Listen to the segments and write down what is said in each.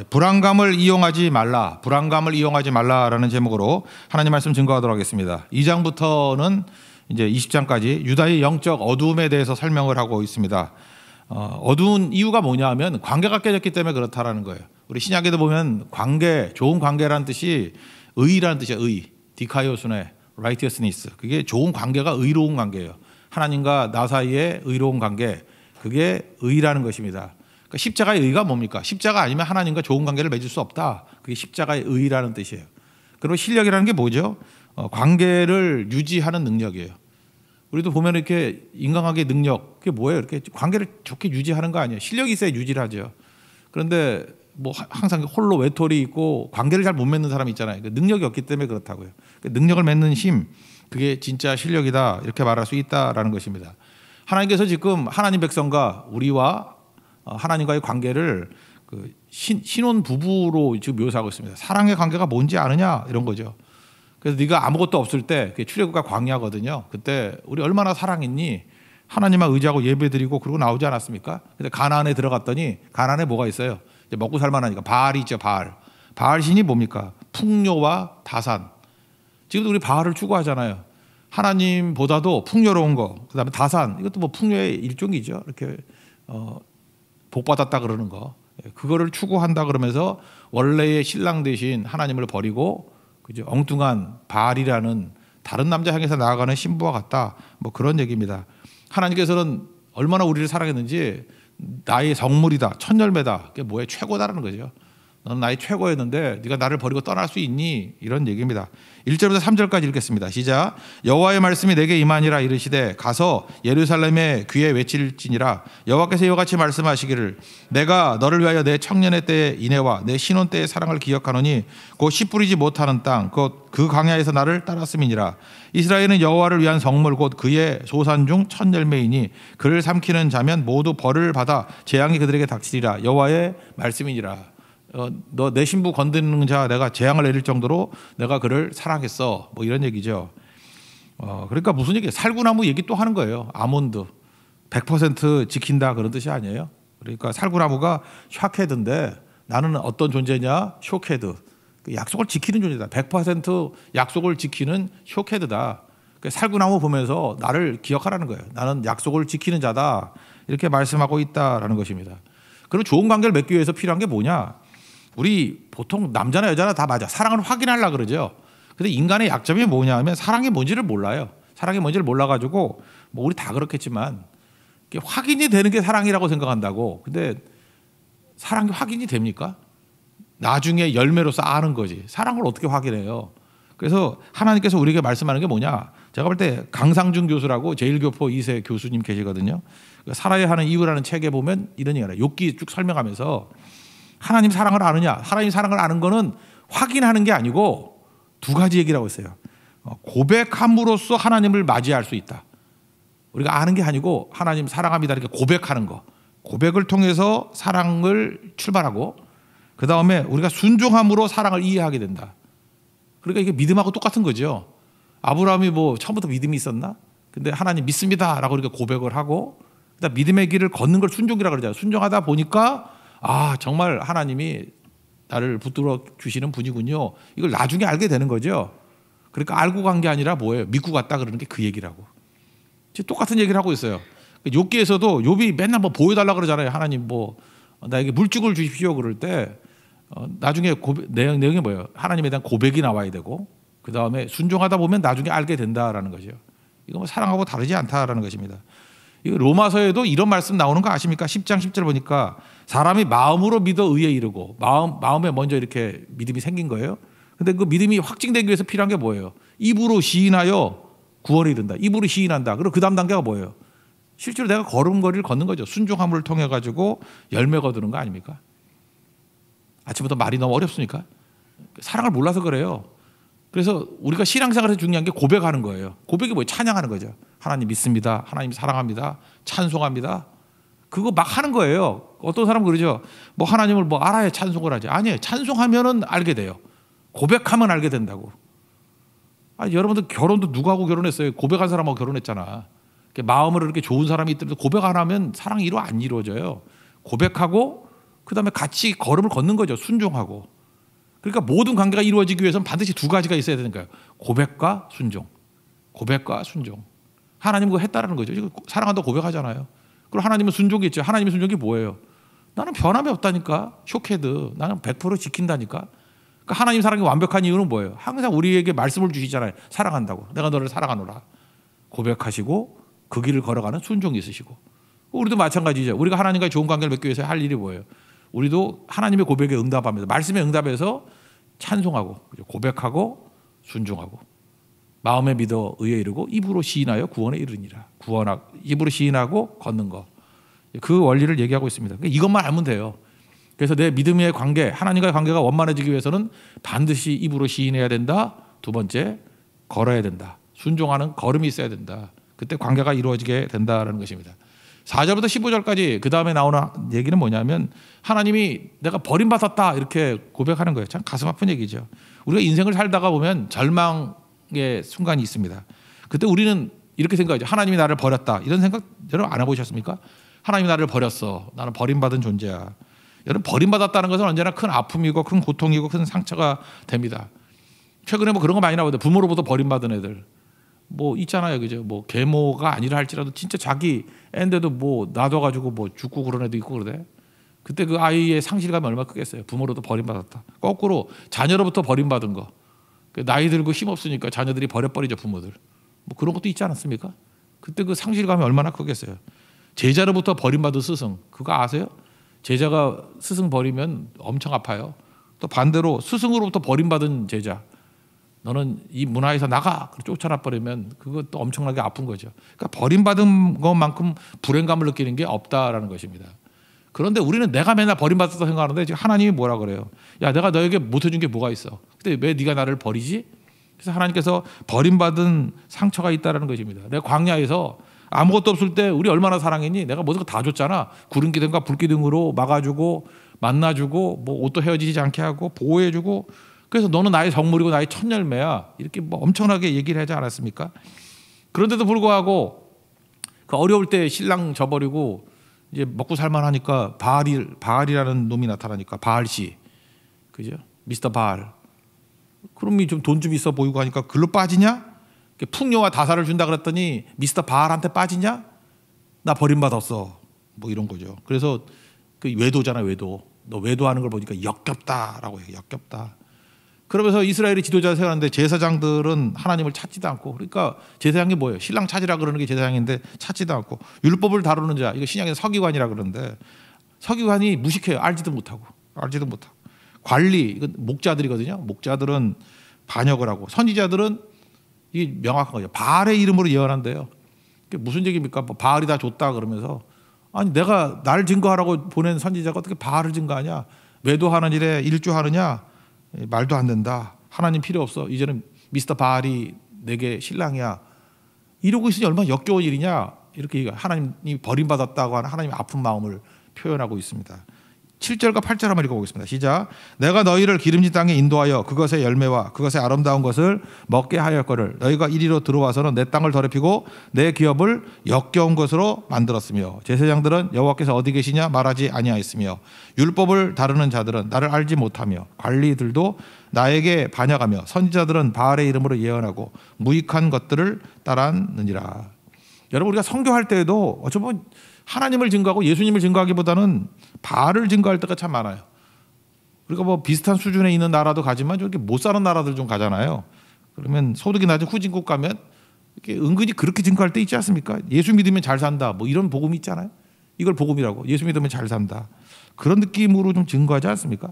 불안감을 이용하지 말라. 불안감을 이용하지 말라라는 제목으로 하나님 말씀 증거하도록 하겠습니다. 2장부터는 이제 20장까지 유다의 영적 어두움에 대해서 설명을 하고 있습니다. 어두운 이유가 뭐냐면 관계가 깨졌기 때문에 그렇다라는 거예요. 우리 신약에도 보면 관계, 좋은 관계라는 뜻이 의라는 뜻이에요. 의, 디카이오스네, righteousness. 그게 좋은 관계가 의로운 관계예요. 하나님과 나 사이의 의로운 관계, 그게 의라는 것입니다. 그러니까 십자가의 의가 뭡니까? 십자가 아니면 하나님과 좋은 관계를 맺을 수 없다. 그게 십자가의 의라는 뜻이에요. 그리고 실력이라는 게 뭐죠? 관계를 유지하는 능력이에요. 우리도 보면 이렇게 인간관계 능력, 그게 뭐예요? 이렇게 관계를 좋게 유지하는 거 아니에요? 실력이 있어야 유지를 하죠. 그런데 뭐 항상 홀로 외톨이 있고 관계를 잘 못 맺는 사람이 있잖아요. 능력이 없기 때문에 그렇다고요. 능력을 맺는 힘, 그게 진짜 실력이다. 이렇게 말할 수 있다라는 것입니다. 하나님께서 지금 하나님 백성과 우리와 하나님과의 관계를 신혼 부부로 지금 묘사하고 있습니다. 사랑의 관계가 뭔지 아느냐 이런 거죠. 그래서 네가 아무것도 없을 때 그게 출애굽과 광야거든요. 그때 우리 얼마나 사랑했니? 하나님만 의지하고 예배드리고 그러고 나오지 않았습니까? 근데 가나안에 들어갔더니 가나안에 뭐가 있어요? 이제 먹고 살만하니까 바알이 있죠. 바알 신이 뭡니까? 풍요와 다산. 지금도 우리 바알을 추구하잖아요. 하나님보다도 풍요로운 거. 그다음에 다산. 이것도 뭐 풍요의 일종이죠. 이렇게 복 받았다 그러는 거. 그거를 추구한다 그러면서 원래의 신랑 대신 하나님을 버리고 그죠? 엉뚱한 바알이라는 다른 남자 향해서 나아가는 신부와 같다. 뭐 그런 얘기입니다. 하나님께서는 얼마나 우리를 사랑했는지 나의 성물이다, 첫 열매다. 그게 뭐예요? 최고다라는 거죠. 너는 나의 최고였는데 네가 나를 버리고 떠날 수 있니? 이런 얘기입니다. 1절부터 3절까지 읽겠습니다. 시작. 여호와의 말씀이 내게 임하니라 이르시되 가서 예루살렘의 귀에 외칠지니라 여호와께서 이와 같이 말씀하시기를 내가 너를 위하여 내 청년의 때의 인애와 내 신혼 때의 사랑을 기억하노니 곧 씨 뿌리지 못하는 땅 곧 그 광야에서 나를 따랐음이니라. 이스라엘은 여호와를 위한 성물 곧 그의 소산 중 첫 열매이니 그를 삼키는 자면 모두 벌을 받아 재앙이 그들에게 닥치리라. 여호와의 말씀이니라. 너 내 신부 건드리는 자 내가 재앙을 내릴 정도로 내가 그를 사랑했어. 뭐 이런 얘기죠. 그러니까 무슨 얘기예요? 살구나무 얘기 또 하는 거예요. 아몬드 100% 지킨다 그런 뜻이 아니에요. 그러니까 살구나무가 샤케드인데 나는 어떤 존재냐? 쇼케드. 약속을 지키는 존재다. 100% 약속을 지키는 쇼케드다. 살구나무 보면서 나를 기억하라는 거예요. 나는 약속을 지키는 자다. 이렇게 말씀하고 있다라는 것입니다. 그럼 좋은 관계를 맺기 위해서 필요한 게 뭐냐? 우리 보통 남자나 여자나 다 맞아. 사랑을 확인하려고 그러죠. 근데 인간의 약점이 뭐냐 하면 사랑이 뭔지를 몰라요. 사랑이 뭔지를 몰라가지고 뭐 우리 다 그렇겠지만 확인이 되는 게 사랑이라고 생각한다고. 근데 사랑이 확인이 됩니까? 나중에 열매로서 아는 거지. 사랑을 어떻게 확인해요? 그래서 하나님께서 우리에게 말씀하는 게 뭐냐? 제가 볼 때 강상준 교수라고 제1교포 2세 교수님 계시거든요. 살아야 하는 이유라는 책에 보면 이런 얘기가 나요. 욥기 쭉 설명하면서 하나님 사랑을 아느냐? 하나님 사랑을 아는 거는 확인하는 게 아니고 두 가지 얘기라고 했어요. 고백함으로써 하나님을 맞이할 수 있다. 우리가 아는 게 아니고 하나님 사랑합니다 이렇게 고백하는 거. 고백을 통해서 사랑을 출발하고 그 다음에 우리가 순종함으로 사랑을 이해하게 된다. 그러니까 이게 믿음하고 똑같은 거죠. 아브라함이 뭐 처음부터 믿음이 있었나? 근데 하나님 믿습니다라고 이렇게 고백을 하고 그다음 믿음의 길을 걷는 걸 순종이라고 그러잖아요. 순종하다 보니까 아 정말 하나님이 나를 붙들어 주시는 분이군요. 이걸 나중에 알게 되는 거죠. 그러니까 알고 간 게 아니라 뭐예요? 믿고 갔다 그러는 게 그 얘기라고. 지금 똑같은 얘기를 하고 있어요. 욥기에서도 욥이 맨날 뭐 보여달라 그러잖아요. 하나님 뭐 나에게 물죽을 주십시오 그럴 때 나중에 내용이 뭐예요? 하나님에 대한 고백이 나와야 되고 그 다음에 순종하다 보면 나중에 알게 된다라는 거죠. 이거 뭐 사랑하고 다르지 않다라는 것입니다. 이거 로마서에도 이런 말씀 나오는 거 아십니까? 10장 10절 보니까 사람이 마음으로 믿어 의에 이르고 마음에 먼저 이렇게 믿음이 생긴 거예요. 근데 그 믿음이 확증되기 위해서 필요한 게 뭐예요? 입으로 시인하여 구원에 이른다. 입으로 시인한다. 그리고 그 다음 단계가 뭐예요? 실제로 내가 걸음걸이를 걷는 거죠. 순종함을 통해 가지고 열매 거두는 거 아닙니까? 아침부터 말이 너무 어렵습니까? 사랑을 몰라서 그래요. 그래서 우리가 신앙생활에서 중요한 게 고백하는 거예요. 고백이 뭐예요? 찬양하는 거죠. 하나님 믿습니다. 하나님 사랑합니다. 찬송합니다. 그거 막 하는 거예요. 어떤 사람은 그러죠. 뭐 하나님을 뭐 알아야 찬송을 하지. 아니에요. 찬송하면은 알게 돼요. 고백하면 알게 된다고. 아니, 여러분들 결혼도 누구하고 결혼했어요? 고백한 사람하고 결혼했잖아. 마음으로 이렇게 좋은 사람이 있더라도 고백 안 하면 사랑이 안 이루어져요. 고백하고 그다음에 같이 걸음을 걷는 거죠. 순종하고. 그러니까 모든 관계가 이루어지기 위해서는 반드시 두 가지가 있어야 되는 거예요. 고백과 순종. 고백과 순종. 하나님 그거 했다라는 거죠. 사랑한다고 고백하잖아요. 그럼 하나님은 순종이 있죠. 하나님의 순종이 뭐예요? 나는 변함이 없다니까. 쇼헤드. 나는 100% 지킨다니까. 그러니까 하나님 사랑이 완벽한 이유는 뭐예요? 항상 우리에게 말씀을 주시잖아요. 사랑한다고. 내가 너를 사랑하노라. 고백하시고 그 길을 걸어가는 순종이 있으시고. 우리도 마찬가지죠. 우리가 하나님과의 좋은 관계를 맺기 위해서 할 일이 뭐예요? 우리도 하나님의 고백에 응답합니다. 말씀에 응답해서 찬송하고 고백하고 순종하고 마음에 믿어 의에 이르고 입으로 시인하여 구원에 이르니라. 입으로 시인하고 걷는 거. 그 원리를 얘기하고 있습니다. 이것만 알면 돼요. 그래서 내 믿음의 관계, 하나님과의 관계가 원만해지기 위해서는 반드시 입으로 시인해야 된다. 두 번째, 걸어야 된다. 순종하는 걸음이 있어야 된다. 그때 관계가 이루어지게 된다라는 것입니다. 4절부터 15절까지 그 다음에 나오는 얘기는 뭐냐면 하나님이 내가 버림받았다 이렇게 고백하는 거예요. 참 가슴 아픈 얘기죠. 우리가 인생을 살다가 보면 절망의 순간이 있습니다. 그때 우리는 이렇게 생각하죠. 하나님이 나를 버렸다. 이런 생각 여러분 안 해보셨습니까? 하나님이 나를 버렸어. 나는 버림받은 존재야. 여러분 버림받았다는 것은 언제나 큰 아픔이고 큰 고통이고 큰 상처가 됩니다. 최근에 뭐 그런 거 많이 나오거든요. 부모로부터 버림받은 애들. 뭐 있잖아요, 그죠? 뭐 계모가 아니라 할지라도 진짜 자기 애인데도 뭐 놔둬가지고 뭐 죽고 그런 애도 있고 그러대. 그때 그 아이의 상실감이 얼마나 크겠어요. 부모로부터 버림받았다. 거꾸로 자녀로부터 버림받은 거. 나이 들고 힘 없으니까 자녀들이 버려버리죠, 부모들. 뭐 그런 것도 있지 않았습니까? 그때 그 상실감이 얼마나 크겠어요. 제자로부터 버림받은 스승. 그거 아세요? 제자가 스승 버리면 엄청 아파요. 또 반대로 스승으로부터 버림받은 제자. 너는 이 문화에서 나가! 쫓아나 버리면 그것도 엄청나게 아픈 거죠. 그러니까 버림받은 것만큼 불행감을 느끼는 게 없다라는 것입니다. 그런데 우리는 내가 맨날 버림받았다고 생각하는데 지금 하나님이 뭐라 그래요? 야, 내가 너에게 못해준 게 뭐가 있어? 근데 왜 네가 나를 버리지? 그래서 하나님께서 버림받은 상처가 있다라는 것입니다. 내가 광야에서 아무것도 없을 때 우리 얼마나 사랑했니? 내가 모든 거 다 줬잖아. 구름 기둥과 불 기둥으로 막아주고 만나주고 뭐 옷도 헤어지지 않게 하고 보호해주고 그래서 너는 나의 성물이고 나의 첫 열매야. 이렇게 뭐 엄청나게 얘기를 하지 않았습니까? 그런데도 불구하고 그 어려울 때 신랑 저버리고 이제 먹고 살만하니까 바알이라는 놈이 나타나니까 바알씨, 그죠? 미스터 바알. 그럼이 좀 돈 좀 있어 보이고 하니까 글로 빠지냐? 풍요와 다사를 준다 그랬더니 미스터 바알한테 빠지냐? 나 버림받았어. 뭐 이런 거죠. 그래서 그 외도잖아요, 외도. 너 외도하는 걸 보니까 역겹다라고 해요. 역겹다. 그러면서 이스라엘의 지도자를 세웠는데 제사장들은 하나님을 찾지도 않고 그러니까 제사장이 뭐예요? 신랑 찾으라 그러는 게 제사장인데 찾지도 않고 율법을 다루는 자 이거 신약에서 서기관이라 그러는데 서기관이 무식해요. 알지도 못하고 관리 이건 목자들이거든요. 목자들은 반역을 하고 선지자들은 이게 명확한 거죠. 바알의 이름으로 예언한대요. 그게 무슨 얘기입니까? 뭐 바알이 다 줬다 그러면서 아니 내가 날 증거하라고 보낸 선지자가 어떻게 바알을 증거하냐? 외도하는 일에 일조하느냐? 말도 안 된다. 하나님 필요 없어. 이제는 미스터 바알이 내게 신랑이야. 이러고 있으니 얼마나 역겨운 일이냐. 이렇게 하나님이 버림받았다고 하는 하나님의 아픈 마음을 표현하고 있습니다. 7절과 8절 한번 읽어보겠습니다. 시작. 내가 너희를 기름진 땅에 인도하여 그것의 열매와 그것의 아름다운 것을 먹게 하였거늘 너희가 이리로 들어와서는 내 땅을 더럽히고 내 기업을 역겨운 것으로 만들었으며 제사장들은 여호와께서 어디 계시냐 말하지 아니하였으며 율법을 다루는 자들은 나를 알지 못하며 관리들도 나에게 반역하며 선지자들은 바알의 이름으로 예언하고 무익한 것들을 따랐느니라. 여러분 우리가 선교할 때에도 어쩌면 하나님을 증거하고 예수님을 증거하기보다는 바알을 증거할 때가 참 많아요. 우리가 뭐 비슷한 수준에 있는 나라도 가지만 저렇게 못 사는 나라들 좀 가잖아요. 그러면 소득이 낮은 후진국 가면 이렇게 은근히 그렇게 증거할 때 있지 않습니까? 예수 믿으면 잘 산다. 뭐 이런 복음이 있잖아요. 이걸 복음이라고. 예수 믿으면 잘 산다. 그런 느낌으로 좀 증거하지 않습니까?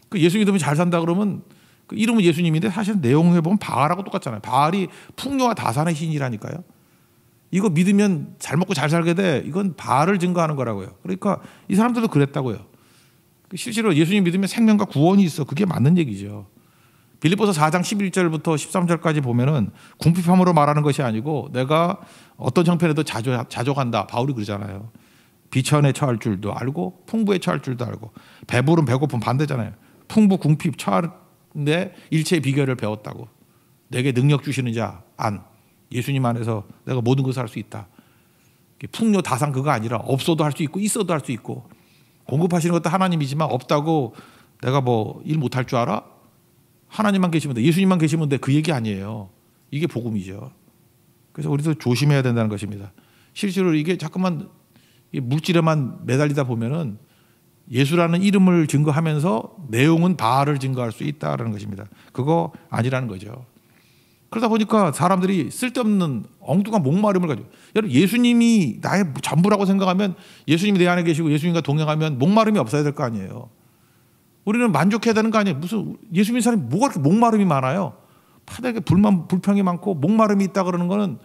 그 예수 믿으면 잘 산다 그러면 그 이름은 예수님인데 사실 내용을 보면 바알하고 똑같잖아요. 바알이 풍요와 다산의 신이라니까요. 이거 믿으면 잘 먹고 잘 살게 돼. 이건 바알을 증거하는 거라고요. 그러니까 이 사람들도 그랬다고요. 실제로 예수님 믿으면 생명과 구원이 있어. 그게 맞는 얘기죠. 빌립보서 4장 11절부터 13절까지 보면은 궁핍함으로 말하는 것이 아니고 내가 어떤 형편에도 자족한다. 바울이 그러잖아요. 비천에 처할 줄도 알고 풍부에 처할 줄도 알고 배부름 배고픔 반대잖아요. 풍부 궁핍 처하는데 일체의 비결을 배웠다고. 내게 능력 주시는 자 안. 예수님 안에서 내가 모든 것을 할 수 있다. 풍요 다산 그거 아니라 없어도 할 수 있고 있어도 할 수 있고 공급하시는 것도 하나님이지만 없다고 내가 뭐 일 못할 줄 알아? 하나님만 계시면 돼. 예수님만 계시면 돼. 그 얘기 아니에요. 이게 복음이죠. 그래서 우리도 조심해야 된다는 것입니다. 실제로 이게 자꾸만 물질에만 매달리다 보면은 예수라는 이름을 증거하면서 내용은 바알을 증거할 수 있다는 것입니다. 그거 아니라는 거죠. 그러다 보니까 사람들이 쓸데없는 엉뚱한 목마름을 가지고, 여러분 예수님이 나의 전부라고 생각하면, 예수님이 내 안에 계시고 예수님과 동행하면 목마름이 없어야 될 거 아니에요. 우리는 만족해야 되는 거 아니에요. 무슨 예수님 사람이 뭐가 그렇게 목마름이 많아요. 바닥에 불평이 많고 목마름이 있다 그러는 거는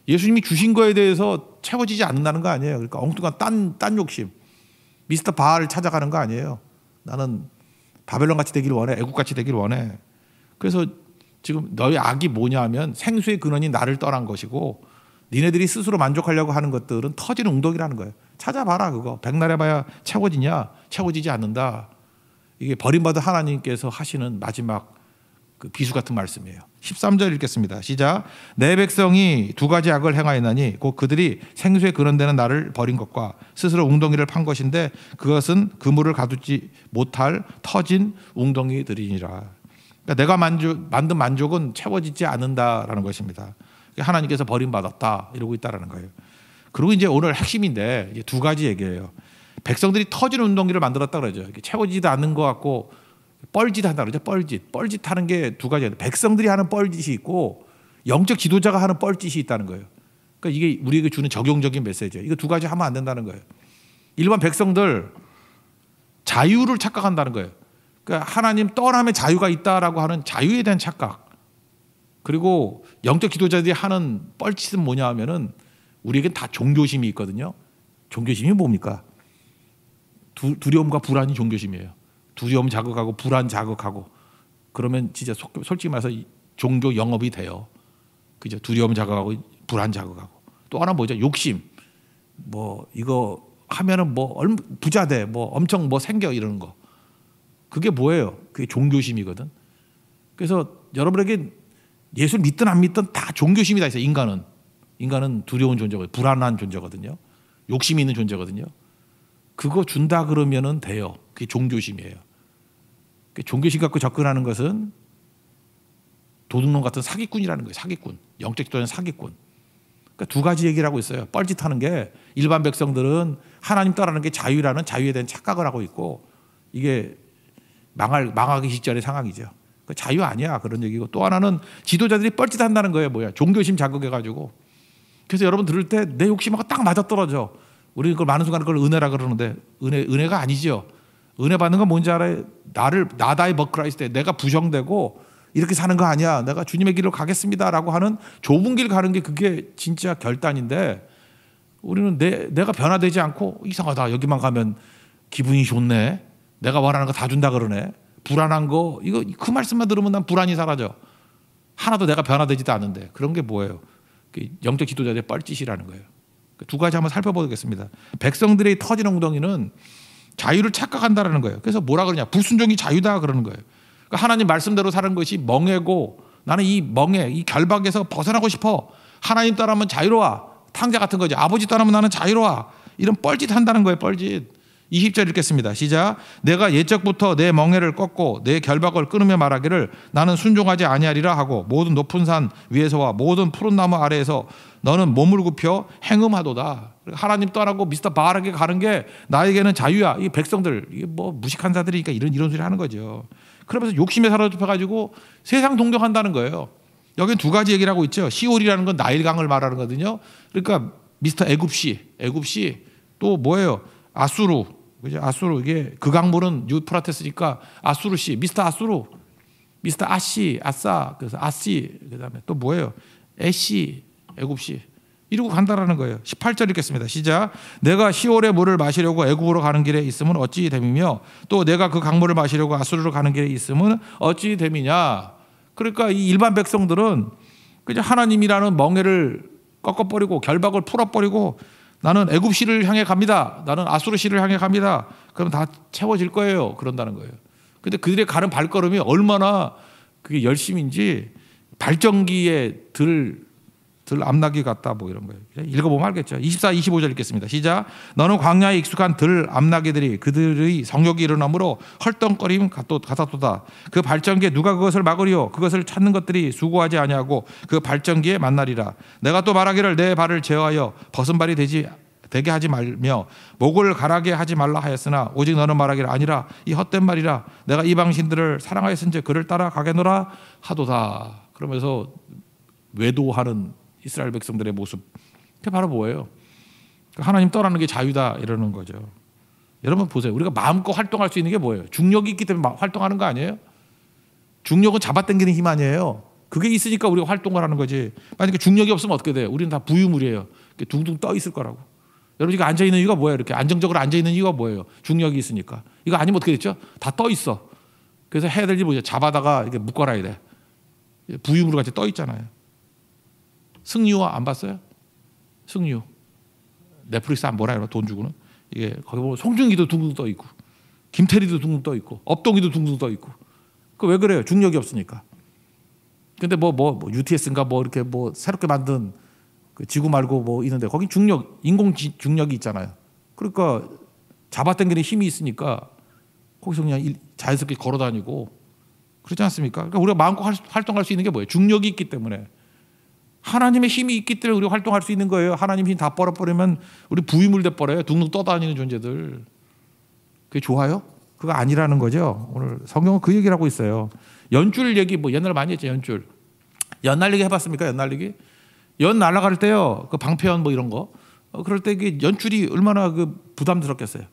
예수님이 주신 거에 대해서 채워지지 않는다는 거 아니에요. 그러니까 엉뚱한 딴 욕심, 미스터 바알을 찾아가는 거 아니에요. 나는 바벨론 같이 되기를 원해. 애국 같이 되기를 원해. 그래서 지금 너희 악이 뭐냐 하면 생수의 근원이 나를 떠난 것이고, 니네들이 스스로 만족하려고 하는 것들은 터지는 웅덩이라는 거예요. 찾아봐라. 그거 백날 해봐야 채워지냐? 채워지지 않는다. 이게 버림받은 하나님께서 하시는 마지막 그 비수 같은 말씀이에요. 13절 읽겠습니다. 시작. 내 백성이 두 가지 악을 행하였나니 곧 그들이 생수의 근원되는 나를 버린 것과 스스로 웅덩이를 판 것인데 그것은 그물을 가두지 못할 터진 웅덩이들이니라. 그러니까 내가 만든 만족은 채워지지 않는다라는 것입니다. 하나님께서 버림받았다 이러고 있다라는 거예요. 그리고 이제 오늘 핵심인데 이제 두 가지 얘기예요. 백성들이 터진 웅덩이를 만들었다 그러죠. 채워지지도 않는 것 같고 뻘짓 한다 그러죠. 뻘짓 하는 게 두 가지예요. 백성들이 하는 뻘짓이 있고 영적 지도자가 하는 뻘짓이 있다는 거예요. 그러니까 이게 우리에게 주는 적용적인 메시지예요. 이거 두 가지 하면 안 된다는 거예요. 일반 백성들 자유를 착각한다는 거예요. 그러니까 하나님 떠남의 자유가 있다라고 하는 자유에 대한 착각. 그리고 영적 지도자들이 하는 뻘짓은 뭐냐 하면은 우리에겐 다 종교심이 있거든요. 종교심이 뭡니까? 두려움과 불안이 종교심이에요. 두려움 자극하고 불안 자극하고 그러면 진짜 솔직히 말해서 종교 영업이 돼요. 그죠? 두려움 자극하고 불안 자극하고 또 하나 뭐죠? 욕심. 뭐 이거 하면은 뭐 부자 돼, 뭐 엄청 뭐 생겨 이러는 거. 그게 뭐예요? 그게 종교심이거든. 그래서 여러분에게 예수를 믿든 안 믿든 다 종교심이 다 있어요. 인간은 두려운 존재거든요. 불안한 존재거든요. 욕심이 있는 존재거든요. 그거 준다 그러면은 돼요. 그게 종교심이에요. 종교심 갖고 접근하는 것은 도둑놈 같은 사기꾼이라는 거예요. 사기꾼. 영적 지도자는 사기꾼. 그러니까 두 가지 얘기를 하고 있어요. 뻘짓하는 게 일반 백성들은 하나님 따라하는 게 자유라는 자유에 대한 착각을 하고 있고 이게 망하기 직전의 상황이죠. 자유 아니야 그런 얘기고 또 하나는 지도자들이 뻘짓한다는 거예요. 뭐야? 종교심 자극해가지고. 그래서 여러분 들을 때 내 욕심하고 딱 맞아떨어져. 우리 그걸 많은 순간 그걸 은혜라 그러는데 은혜가 아니죠. 은혜 받는 건 뭔지 알아요? 나다이 버크라이스트 내가 부정되고 이렇게 사는 거 아니야. 내가 주님의 길로 가겠습니다라고 하는 좁은 길 가는 게 그게 진짜 결단인데 우리는 내가 변화되지 않고 이상하다. 여기만 가면 기분이 좋네. 내가 원하는 거 다 준다 그러네. 불안한 거 이거 그 말씀만 들으면 난 불안이 사라져. 하나도 내가 변화되지도 않는데 그런 게 뭐예요? 영적 지도자들의 뻘짓이라는 거예요. 두 가지 한번 살펴보겠습니다. 백성들의 터진 엉덩이는 자유를 착각한다라는 거예요. 그래서 뭐라 그러냐? 불순종이 자유다 그러는 거예요. 그러니까 하나님 말씀대로 사는 것이 멍해고 나는 이 결박에서 벗어나고 싶어. 하나님 따라하면 자유로워. 탕자 같은 거죠. 아버지 따라하면 나는 자유로워. 이런 뻘짓 한다는 거예요. 뻘짓. 20절 읽겠습니다. 시작. 내가 옛적부터 내 멍에를 꺾고 내 결박을 끊으며 말하기를 나는 순종하지 아니하리라 하고 모든 높은 산 위에서와 모든 푸른 나무 아래에서 너는 몸을 굽혀 행음하도다. 하나님 떠나고 미스터 바알에게 가는 게 나에게는 자유야. 이 백성들 이게 뭐 무식한 자들이니까 이런 소리 하는 거죠. 그러면서 욕심에 사로잡혀가지고 세상 동경한다는 거예요. 여기는 두 가지 얘기를 하고 있죠. 시올이라는 건 나일강을 말하는 거거든요. 그러니까 미스터 애굽시 또 뭐예요? 아수르. 그죠? 아수르 이게 그 강물은 유프라테스니까 아수르시, 미스터 아수르, 미스터 아시, 아싸, 그래서 아시 그다음에 또 뭐예요? 에시, 애굽시 이러고 간다라는 거예요. 18절 읽겠습니다. 시작. 내가 시올의 물을 마시려고 애굽으로 가는 길에 있으면 어찌 됨이며 또 내가 그 강물을 마시려고 아수르로 가는 길에 있으면 어찌 됨이냐. 그러니까 이 일반 백성들은 그냥 하나님이라는 멍에를 꺾어버리고 결박을 풀어버리고 나는 애굽시를 향해 갑니다. 나는 아수르시를 향해 갑니다. 그럼 다 채워질 거예요. 그런다는 거예요. 근데 그들의 가는 발걸음이 얼마나 그게 열심인지 발전기에 들 들 암나귀 같다 뭐 이런 거예요. 읽어보면 알겠죠. 24, 25절 읽겠습니다. 시작. 너는 광야에 익숙한 들 암나귀들이 그들의 성욕이 일어나므로 헐떡거림 같았도다. 그 발전기에 누가 그것을 막으리요? 그것을 찾는 것들이 수고하지 아니하고 그 발전기에 만나리라. 내가 또 말하기를 내 발을 제어하여 벗은 발이 되게 하지 말며 목을 가라게 하지 말라 하였으나 오직 너는 말하기를 아니라 이 헛된 말이라. 내가 이방신들을 사랑하였은즉 그를 따라 가겠노라 하도다. 그러면서 외도하는 이스라엘 백성들의 모습, 그게 바로 뭐예요? 하나님 떠나는 게 자유다 이러는 거죠. 여러분 보세요. 우리가 마음껏 활동할 수 있는 게 뭐예요? 중력이 있기 때문에 활동하는 거 아니에요? 중력은 잡아당기는 힘 아니에요? 그게 있으니까 우리가 활동을 하는 거지. 만약에 중력이 없으면 어떻게 돼요? 우리는 다 부유물이에요. 둥둥 떠 있을 거라고. 여러분 지금 앉아 있는 이유가 뭐예요? 이렇게 안정적으로 앉아 있는 이유가 뭐예요? 중력이 있으니까. 이거 아니면 어떻게 됐죠? 다 떠 있어. 그래서 해야 될 일이 뭐죠? 잡아다가 이렇게 묶어놔야 돼. 부유물 같이 떠 있잖아요. 승유화 안 봤어요? 승유. 넷플릭스 안 보나요? 돈 주고는. 이게 거기 보면 송중기도 둥둥 떠 있고, 김태리도 둥둥 떠 있고, 업동이도 둥둥 떠 있고. 그 왜 그래요? 중력이 없으니까. 근데 뭐 UTS인가 뭐 이렇게 뭐 새롭게 만든 그 지구 말고 뭐 있는데 거긴 중력, 인공 중력이 있잖아요. 그러니까 잡아당기는 힘이 있으니까 거기서 그냥 자연스럽게 걸어다니고 그렇지 않습니까? 그러니까 우리가 마음껏 활동할 수 있는 게 뭐예요? 중력이 있기 때문에. 하나님의 힘이 있기 때문에 우리가 활동할 수 있는 거예요. 하나님 힘 다 빨아버리면 우리 부유물 돼버려요. 둥둥 떠다니는 존재들. 그게 좋아요? 그거 아니라는 거죠. 오늘 성경은 그 얘기를 하고 있어요. 연줄 얘기 뭐 옛날에 많이 했죠. 연줄. 연 날리기 해봤습니까? 연 날리기? 연 날아갈 때요. 그 방패연 뭐 이런 거. 그럴 때 이게 연줄이 얼마나 그 부담스럽겠어요.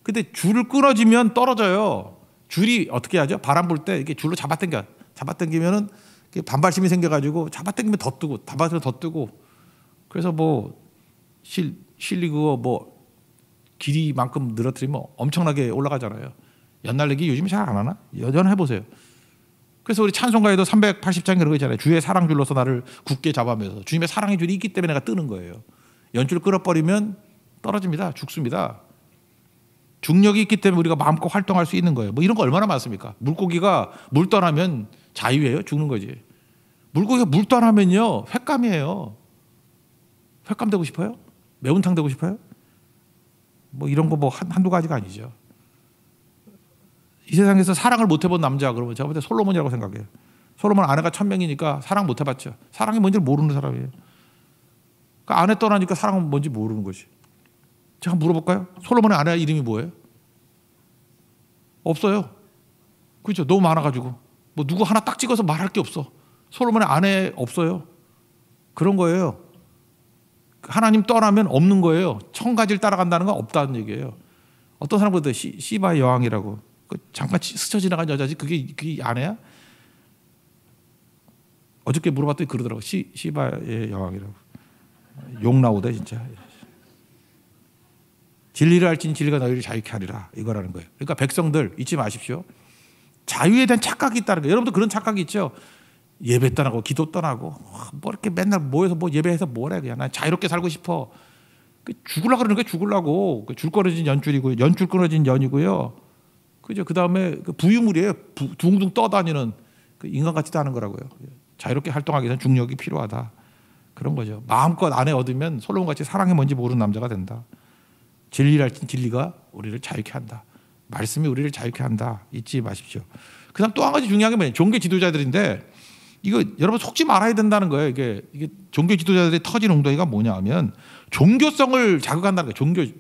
근데 줄을 끊어지면 떨어져요. 줄이 어떻게 하죠? 바람 불 때 이렇게 줄로 잡아당기면은 반발심이 생겨가지고 잡아당기면 더 뜨고 잡아서 더 뜨고. 그래서 뭐 실리고 뭐 길이만큼 늘어뜨리면 엄청나게 올라가잖아요. 연날리기 요즘 잘 안 하나? 연해보세요. 그래서 우리 찬송가에도 380장 그런 거 있잖아요. 주의 사랑 줄로서 나를 굳게 잡아면서 주님의 사랑의 줄이 있기 때문에 내가 뜨는 거예요. 연줄 끊어버리면 떨어집니다. 죽습니다. 중력이 있기 때문에 우리가 마음껏 활동할 수 있는 거예요. 뭐 이런 거 얼마나 많습니까? 물고기가 물 떠나면 자유예요? 죽는 거지. 물고기가 물 떠나면요 횟감이에요. 횟감 되고 싶어요? 매운탕 되고 싶어요? 뭐 이런 거 뭐 한두 가지가 아니죠. 이 세상에서 사랑을 못 해본 남자 그러면 제가 볼 때 솔로몬이라고 생각해요. 솔로몬 아내가 1000명이니까 사랑 못 해봤죠. 사랑이 뭔지를 모르는 사람이에요. 그러니까 아내 떠나니까 사랑은 뭔지 모르는 거지. 제가 물어볼까요? 솔로몬의 아내 이름이 뭐예요? 없어요. 그렇죠. 너무 많아가지고 뭐 누구 하나 딱 찍어서 말할 게 없어. 솔로몬의 아내 없어요. 그런 거예요. 하나님 떠나면 없는 거예요. 1000가지를 따라간다는 건 없다는 얘기예요. 어떤 사람보다 시바의 여왕이라고 잠깐 스쳐 지나간 여자지 그게 아내야? 어저께 물어봤더니 그러더라고. 시바의 여왕이라고. 욕 나오대 진짜. 진리를 알지니 진리가 너희를 자유케 하리라 이거라는 거예요. 그러니까 백성들 잊지 마십시오. 자유에 대한 착각이 있다는 거예요. 여러분도 그런 착각이 있죠. 예배 떠나고 기도 떠나고 뭐 이렇게 맨날 모여서 뭐 예배해서 뭐래 그냥 난 자유롭게 살고 싶어. 죽으려고 그러는 게 죽으려고. 줄 끊어진 연줄이고 연줄 끊어진 연이고요. 그죠? 그 다음에 그 부유물이에요. 둥둥 떠다니는 그 인간 같지도 않은 거라고요. 자유롭게 활동하기 위해서는 중력이 필요하다. 그런 거죠. 마음껏 아내 얻으면 솔로몬 같이 사랑이 뭔지 모르는 남자가 된다. 진리를 알지 진리가 우리를 자유케 한다. 말씀이 우리를 자유케 한다. 잊지 마십시오. 그다음 또 한 가지 중요한 게 뭐예요? 종교 지도자들인데 이거 여러분 속지 말아야 된다는 거예요. 이게 종교 지도자들의 터진 엉덩이가 뭐냐면 종교성을 자극한다는 거예요.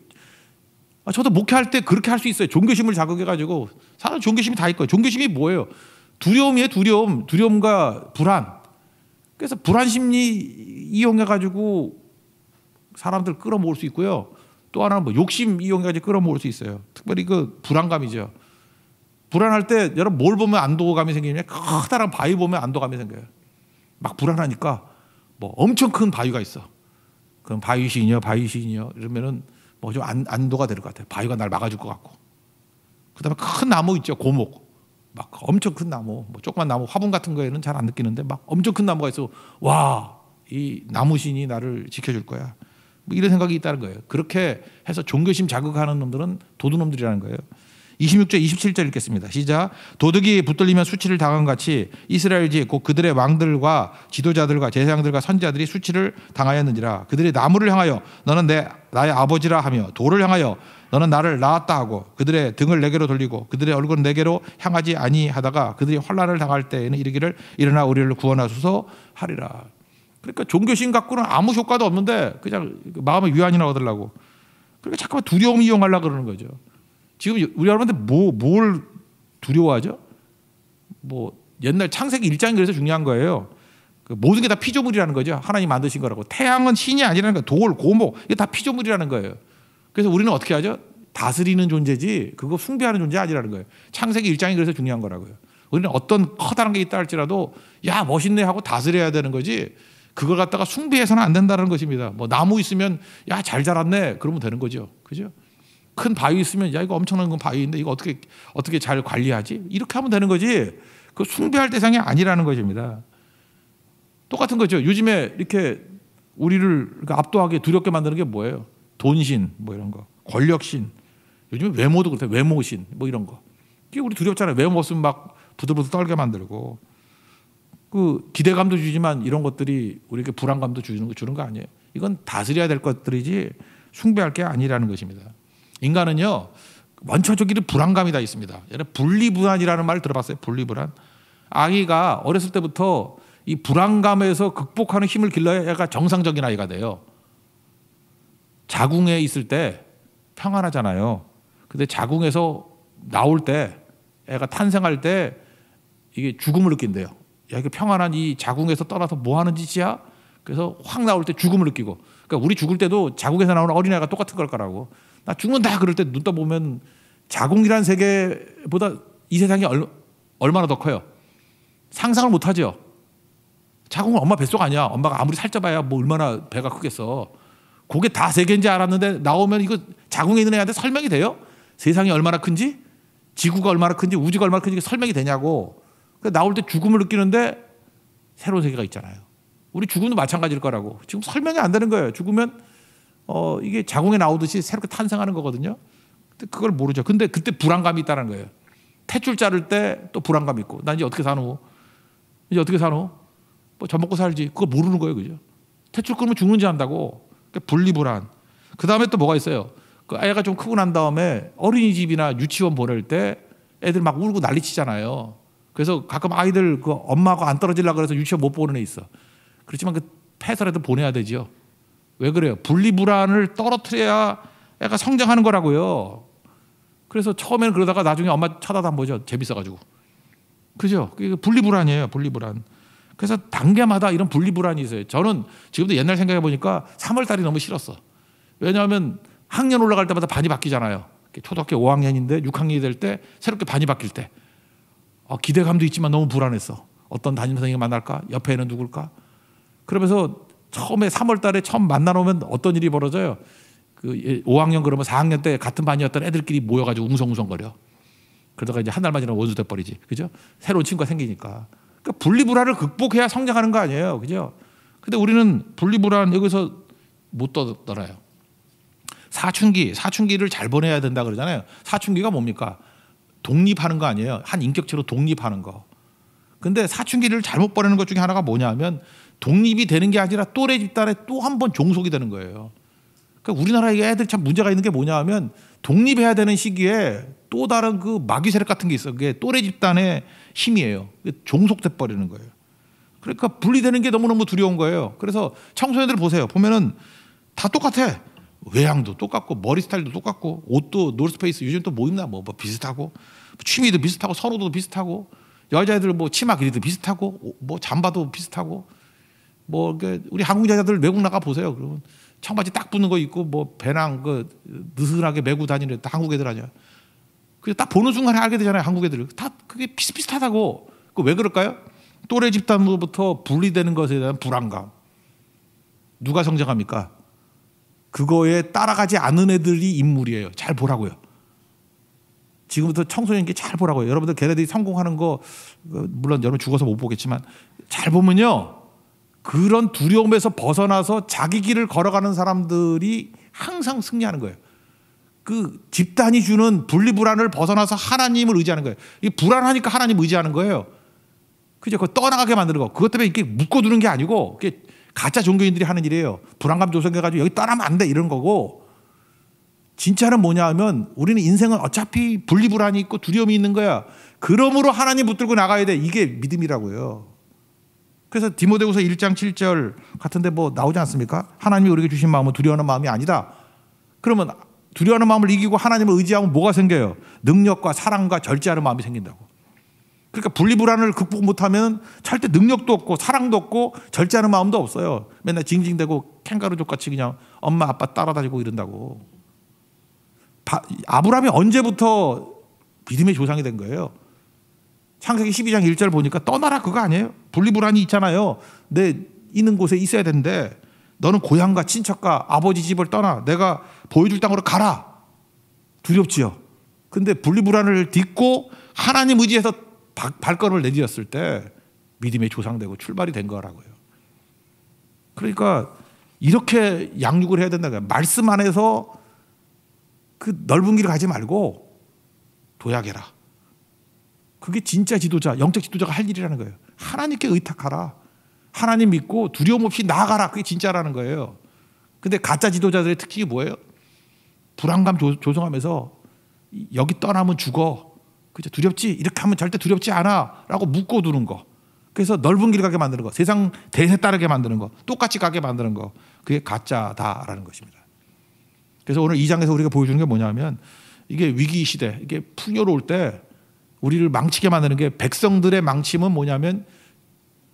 저도 목회할 때 그렇게 할 수 있어요. 종교심을 자극해가지고 사람 종교심이 다 있고요. 종교심이 뭐예요? 두려움이에요. 두려움과 불안. 그래서 불안 심리 이용해가지고 사람들 끌어모을 수 있고요. 또 하나는 뭐 욕심 이용해가지고 끌어모을 수 있어요. 특별히 그 불안감이죠. 불안할 때 여러분 뭘 보면 안도감이 생기냐면 커다란 바위 보면 안도감이 생겨요. 막 불안하니까 뭐 엄청 큰 바위가 있어. 그럼 바위신이요 이러면은 뭐 좀 안도가 될 것 같아요. 바위가 날 막아줄 것 같고. 그다음에 큰 나무 있죠. 고목. 막 엄청 큰 나무. 뭐 조그만 나무 화분 같은 거에는 잘 안 느끼는데 막 엄청 큰 나무가 있어. 와, 이 나무신이 나를 지켜줄 거야. 뭐 이런 생각이 있다는 거예요. 그렇게 해서 종교심 자극하는 놈들은 도둑놈들이라는 거예요. 26절 27절 읽겠습니다. 시작. 도둑이 붙들리면 수치를 당한 같이 이스라엘 집 곧 그들의 왕들과 지도자들과 제사장들과 선지자들이 수치를 당하였는지라. 그들이 나무를 향하여 너는 나의 아버지라 하며 돌을 향하여 너는 나를 낳았다 하고 그들의 등을 내게로 돌리고 그들의 얼굴은 내게로 향하지 아니하다가 그들이 환난을 당할 때에는 이르기를 일어나 우리를 구원하소서 하리라. 그러니까 종교심 갖고는 아무 효과도 없는데 그냥 마음의 위안이나 얻으려고. 그러니까 잠깐만 두려움 이용하려고 그러는 거죠. 지금 우리 여러분들 뭘 두려워하죠? 뭐 옛날 창세기 1장이 그래서 중요한 거예요. 그 모든 게 다 피조물이라는 거죠. 하나님 만드신 거라고. 태양은 신이 아니라는 거예요. 돌, 고목 이게 다 피조물이라는 거예요. 그래서 우리는 어떻게 하죠? 다스리는 존재지 그거 숭배하는 존재 아니라는 거예요. 창세기 1장이 그래서 중요한 거라고요. 우리는 어떤 커다란 게 있다 할지라도 야 멋있네 하고 다스려야 되는 거지 그걸 갖다가 숭배해서는 안 된다는 것입니다. 뭐 나무 있으면 야 잘 자랐네 그러면 되는 거죠. 그죠? 큰 바위 있으면 야 이거 엄청난 건 바위인데 이거 어떻게 잘 관리하지? 이렇게 하면 되는 거지. 그 숭배할 대상이 아니라는 것입니다. 똑같은 거죠. 요즘에 이렇게 우리를 압도하게 두렵게 만드는 게 뭐예요? 돈신 뭐 이런 거, 권력신. 요즘에 외모도 그렇대요. 외모신 뭐 이런 거. 이게 우리 두렵잖아요. 외모 없으면 막 부들부들 떨게 만들고. 그 기대감도 주지만 이런 것들이 우리에게 불안감도 주는 거 아니에요. 이건 다스려야 될 것들이지 숭배할 게 아니라는 것입니다. 인간은요 원초적인 불안감이 다 있습니다. 분리불안이라는 말 들어봤어요? 분리불안. 아기가 어렸을 때부터 이 불안감에서 극복하는 힘을 길러야 애가 정상적인 아이가 돼요. 자궁에 있을 때 평안하잖아요. 근데 자궁에서 나올 때 애가 탄생할 때 이게 죽음을 느낀대요. 야 이게 평안한 이 자궁에서 떠나서 뭐 하는 짓이야? 그래서 확 나올 때 죽음을 느끼고. 그러니까 우리 죽을 때도 자궁에서 나오는 어린애가 똑같은 걸 거라고. 나 죽는다 그럴 때 눈 떠보면 자궁이라는 세계보다 이 세상이 얼마나 더 커요. 상상을 못하죠. 자궁은 엄마 뱃속 아니야. 엄마가 아무리 살쪄봐야 뭐 얼마나 배가 크겠어. 그게 다 세계인지 알았는데 나오면 이거 자궁에 있는 애한테 설명이 돼요? 세상이 얼마나 큰지, 지구가 얼마나 큰지, 우주가 얼마나 큰지 설명이 되냐고. 나올 때 죽음을 느끼는데 새로운 세계가 있잖아요. 우리 죽음도 마찬가지일 거라고. 지금 설명이 안 되는 거예요. 죽으면 이게 자궁에 나오듯이 새롭게 탄생하는 거거든요. 근데 그걸 모르죠. 근데 그때 불안감이 있다는 거예요. 탯줄 자를 때 또 불안감 있고. 나 이제 어떻게 사노? 이제 어떻게 사노? 뭐 젖 먹고 살지. 그거 모르는 거예요. 그죠? 탯줄 끊으면 죽는지 안다고. 그러니까 분리불안. 그 다음에 또 뭐가 있어요? 그 애가 좀 크고 난 다음에 어린이집이나 유치원 보낼 때 애들 막 울고 난리치잖아요. 그래서 가끔 아이들 그 엄마하고 안 떨어지려고 그래서 유치원 못 보는 애 있어. 그렇지만 그 패서라도 보내야 되죠. 왜 그래요? 분리불안을 떨어뜨려야 애가 성장하는 거라고요. 그래서 처음에는 그러다가 나중에 엄마 쳐다도 안 보죠. 재밌어가지고. 그죠? 그게 분리불안이에요. 분리불안. 그래서 단계마다 이런 분리불안이 있어요. 저는 지금도 옛날 생각해 보니까 3월 달이 너무 싫었어. 왜냐하면 학년 올라갈 때마다 반이 바뀌잖아요. 초등학교 5학년인데 6학년이 될 때 새롭게 반이 바뀔 때 기대감도 있지만 너무 불안했어. 어떤 담임 선생님 만날까? 옆에는 누굴까? 그러면서 처음에 3월 달에 처음 만나놓으면 어떤 일이 벌어져요? 그 5학년 그러면 4학년 때 같은 반이었던 애들끼리 모여가지고 웅성웅성거려. 그러다가 이제 한 달만 지나면 원수 돼버리지. 그죠? 새로운 친구가 생기니까. 그러니까 분리불안을 극복해야 성장하는 거 아니에요. 그죠? 근데 우리는 분리불안 여기서 못 떠나요. 사춘기를 잘 보내야 된다 그러잖아요. 사춘기가 뭡니까? 독립하는 거 아니에요. 한 인격체로 독립하는 거. 근데 사춘기를 잘못 보내는 것 중에 하나가 뭐냐면 독립이 되는 게 아니라 또래 집단에 또 한 번 종속이 되는 거예요. 그러니까 우리나라 애들 참 문제가 있는 게 뭐냐면 독립해야 되는 시기에 또 다른 그 마귀 세력 같은 게 있어. 그게 또래 집단의 힘이에요. 종속돼 버리는 거예요. 그러니까 분리되는 게 너무너무 두려운 거예요. 그래서 청소년들 보세요. 보면은 다 똑같아. 외양도 똑같고 머리 스타일도 똑같고 옷도 노스페이스 요즘 또 뭐 입나 뭐 비슷하고 취미도 비슷하고 선호도 비슷하고 여자애들 뭐 치마 길이도 비슷하고 뭐 잠바도 비슷하고 뭐 우리 한국 여자들 외국 나가 보세요. 그러면 청바지 딱 붙는 거 입고 뭐 배낭 그 느슨하게 메고 다니는 다 한국 애들 아니야. 그래서 딱 보는 순간에 알게 되잖아요. 한국 애들 다 그게 비슷비슷하다고. 그 왜 그럴까요? 또래 집단으로부터 분리되는 것에 대한 불안감. 누가 성장합니까? 그거에 따라가지 않은 애들이 인물이에요. 잘 보라고요. 지금부터 청소년께 잘 보라고요. 여러분들 걔네들이 성공하는 거 물론 여러분 죽어서 못 보겠지만 잘 보면요. 그런 두려움에서 벗어나서 자기 길을 걸어가는 사람들이 항상 승리하는 거예요. 그 집단이 주는 분리불안을 벗어나서 하나님을 의지하는 거예요. 이 불안하니까 하나님 의지하는 거예요. 그죠? 그거 떠나가게 만드는 거. 그것 때문에 이렇게 묶어두는 게 아니고 그게 가짜 종교인들이 하는 일이에요. 불안감 조성해가지고 여기 떠나면 안 돼 이런 거고, 진짜는 뭐냐 하면 우리는 인생은 어차피 분리불안이 있고 두려움이 있는 거야. 그러므로 하나님 붙들고 나가야 돼. 이게 믿음이라고요. 그래서 디모데후서 1장 7절 같은데 뭐 나오지 않습니까? 하나님이 우리에게 주신 마음은 두려워하는 마음이 아니다. 그러면 두려워하는 마음을 이기고 하나님을 의지하면 뭐가 생겨요? 능력과 사랑과 절제하는 마음이 생긴다고. 그러니까 분리불안을 극복 못하면 절대 능력도 없고 사랑도 없고 절제하는 마음도 없어요. 맨날 징징대고 캥거루족같이 그냥 엄마 아빠 따라다니고 이런다고. 아브라함이 언제부터 믿음의 조상이 된 거예요? 창세기 12장 1절 보니까 떠나라 그거 아니에요? 분리불안이 있잖아요. 내 있는 곳에 있어야 되는데 너는 고향과 친척과 아버지 집을 떠나 내가 보여줄 땅으로 가라. 두렵지요. 근데 분리불안을 딛고 하나님 의지해서 발걸음을 내디뎠을 때 믿음의 조상되고 출발이 된 거라고요. 그러니까 이렇게 양육을 해야 된다는 거예요. 말씀 안에서 그 넓은 길을 가지 말고 도약해라. 그게 진짜 지도자, 영적 지도자가 할 일이라는 거예요. 하나님께 의탁하라. 하나님 믿고 두려움 없이 나아가라. 그게 진짜라는 거예요. 근데 가짜 지도자들의 특징이 뭐예요? 불안감 조성하면서 여기 떠나면 죽어. 그죠? 두렵지? 이렇게 하면 절대 두렵지 않아. 라고 묶어두는 거. 그래서 넓은 길 가게 만드는 거. 세상 대세 따르게 만드는 거. 똑같이 가게 만드는 거. 그게 가짜다라는 것입니다. 그래서 오늘 2장에서 우리가 보여주는 게 뭐냐면 이게 위기 시대, 이게 풍요로울 때 우리를 망치게 만드는 게 백성들의 망침은 뭐냐면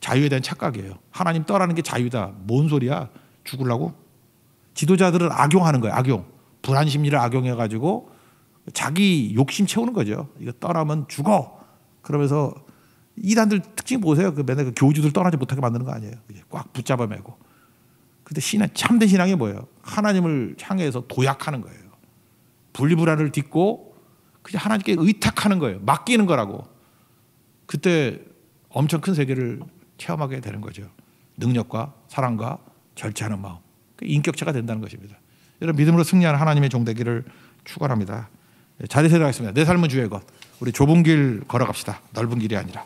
자유에 대한 착각이에요. 하나님 떠나는 게 자유다. 뭔 소리야? 죽으려고? 지도자들은 악용하는 거예요. 악용. 불안 심리를 악용해가지고 자기 욕심 채우는 거죠. 이거 떠나면 죽어. 그러면서 이단들 특징 보세요. 그 맨날 그 교주들 떠나지 못하게 만드는 거 아니에요. 꽉 붙잡아 매고. 근데 참된 신앙이 뭐예요? 하나님을 향해서 도약하는 거예요. 분리불안을 딛고 그냥 하나님께 의탁하는 거예요. 맡기는 거라고. 그때 엄청 큰 세계를 체험하게 되는 거죠. 능력과 사랑과 절제하는 마음. 인격체가 된다는 것입니다. 이런 믿음으로 승리하는 하나님의 종 되기를 축원합니다. 자리에 세워가겠습니다. 내 삶은 주의 것. 우리 좁은 길 걸어갑시다. 넓은 길이 아니라.